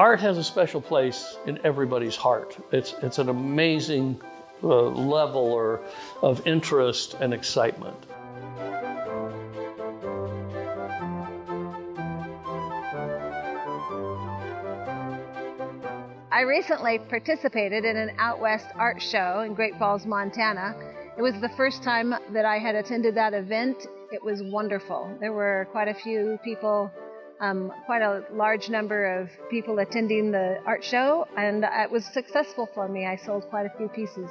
Art has a special place in everybody's heart. It's an amazing level of interest and excitement. I recently participated in an Out West art show in Great Falls, Montana. It was the first time that I had attended that event. It was wonderful. There were quite a few people, quite a large number of people attending the art show, and it was successful for me. I sold quite a few pieces.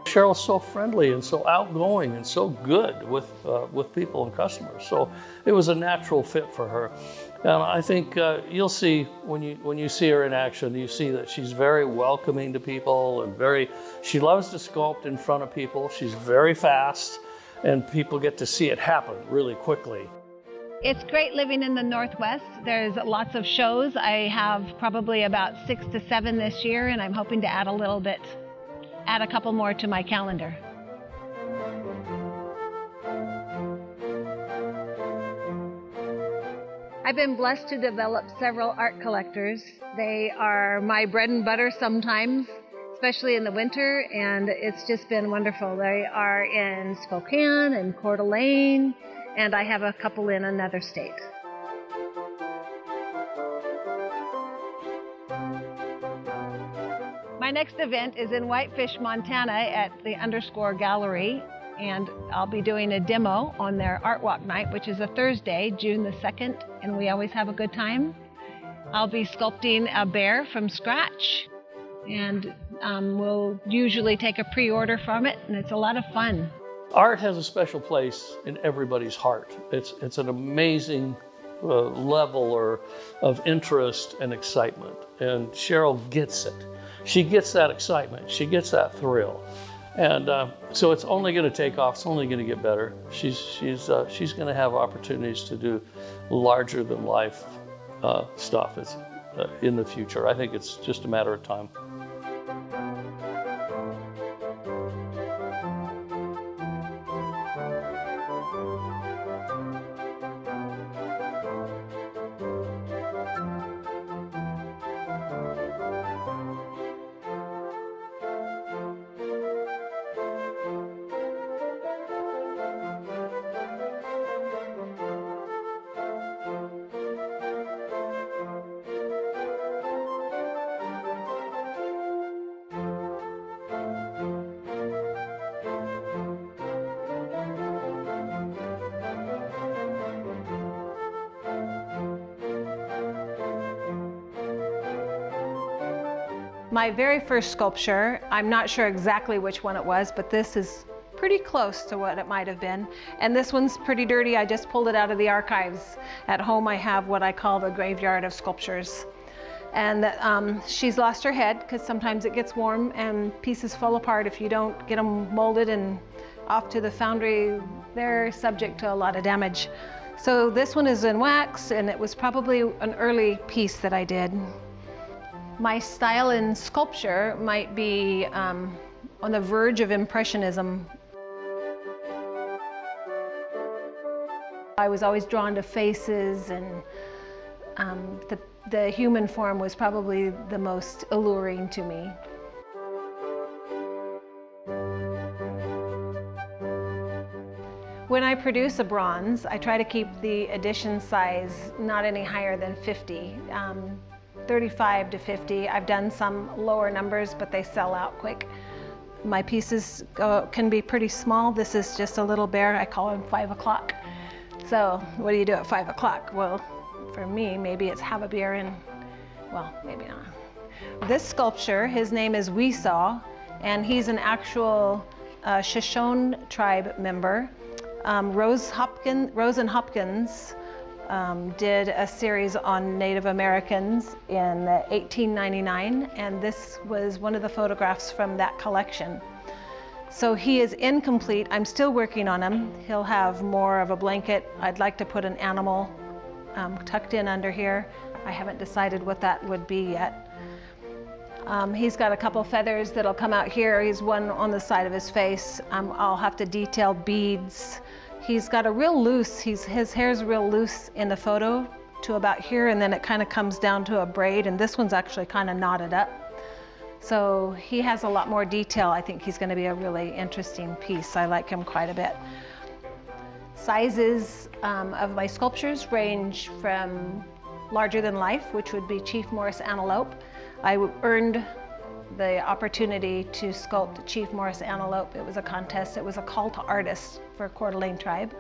CHERYL's so friendly and so outgoing and so good with people and customers. So it was a natural fit for her. And I think you'll see when you see her in action, you see that she's very welcoming to people and she loves to sculpt in front of people. She's very fast and people get to see it happen really quickly. It's great living in the Northwest. There's lots of shows. I have probably about 6 to 7 this year, and I'm hoping to add a couple more to my calendar. I've been blessed to develop several art collectors. They are my bread and butter sometimes, especially in the winter, and it's just been wonderful. They are in Spokane and Coeur d'Alene, and I have a couple in another state. My next event is in Whitefish, Montana at the Underscore Gallery, and I'll be doing a demo on their Art Walk night, which is a Thursday, June the 2nd, and we always have a good time. I'll be sculpting a bear from scratch, and we'll usually take a pre-order from it, and it's a lot of fun. Art has a special place in everybody's heart. It's an amazing level of interest and excitement, and CHERYL gets it. She gets that excitement, she gets that thrill. And so it's only gonna take off, it's only gonna get better. She's gonna have opportunities to do larger than life stuff in the future. I think it's just a matter of time. My very first sculpture, I'm not sure exactly which one it was, but this is pretty close to what it might have been. And this one's pretty dirty. I just pulled it out of the archives. At home I have what I call the graveyard of sculptures. And she's lost her head because sometimes it gets warm and pieces fall apart if you don't get them molded and off to the foundry. They're subject to a lot of damage. So this one is in wax, and it was probably an early piece that I did. My style in sculpture might be on the verge of Impressionism. I was always drawn to faces, and the human form was probably the most alluring to me. When I produce a bronze, I try to keep the edition size not any higher than 50. 35 to 50. I've done some lower numbers, but they sell out quick. My pieces can be pretty small. This is just a little bear. I call him 5 o'clock. So what do you do at 5 o'clock? Well, for me, maybe it's have a beer and, well, maybe not. This sculpture, his name is Weesaw, and he's an actual Shoshone tribe member. Rosen Hopkins did a series on Native Americans in 1899, and this was one of the photographs from that collection. So he is incomplete. I'm still working on him. He'll have more of a blanket. I'd like to put an animal tucked in under here. I haven't decided what that would be yet. He's got a couple feathers that'll come out here. He's one on the side of his face. I'll have to detail beads. He's got a real loose, his hair's real loose in the photo to about here, and then it kind of comes down to a braid, and this one's actually kind of knotted up. So he has a lot more detail. I think he's going to be a really interesting piece. I like him quite a bit. Sizes of my sculptures range from larger than life, which would be Chief Morris Antelope. I earned the opportunity to sculpt Chief Morris Antelope. It was a contest. It was a call to artists for Coeur d'Alene tribe.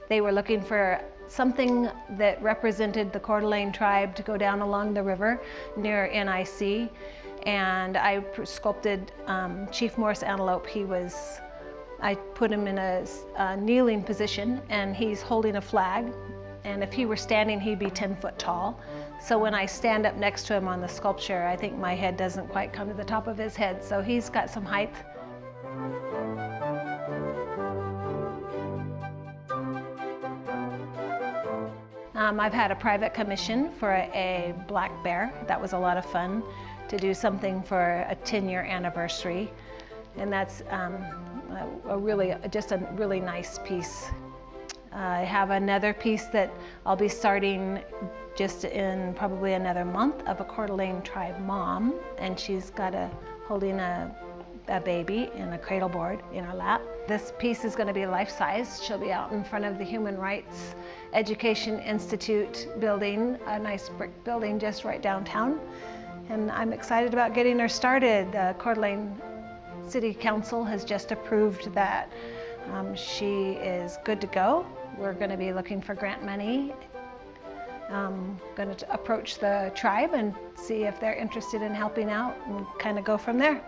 They were looking for something that represented the Coeur d'Alene tribe to go down along the river near NIC. And I sculpted Chief Morris Antelope. I put him in a kneeling position, and he's holding a flag. And if he were standing, he'd be 10 foot tall. So when I stand up next to him on the sculpture, I think my head doesn't quite come to the top of his head. So he's got some height. I've had a private commission for a black bear. That was a lot of fun to do something for a 10-year anniversary. And that's just a really nice piece. I have another piece that I'll be starting just in probably another month of a Coeur d'Alene tribe mom, and she's got holding a baby in a cradle board in her lap. This piece is going to be life-size. She'll be out in front of the Human Rights Education Institute building, a nice brick building just right downtown. And I'm excited about getting her started. The Coeur d'Alene City Council has just approved that she is good to go. We're going to be looking for grant money. I'm going to approach the tribe and see if they're interested in helping out and kind of go from there.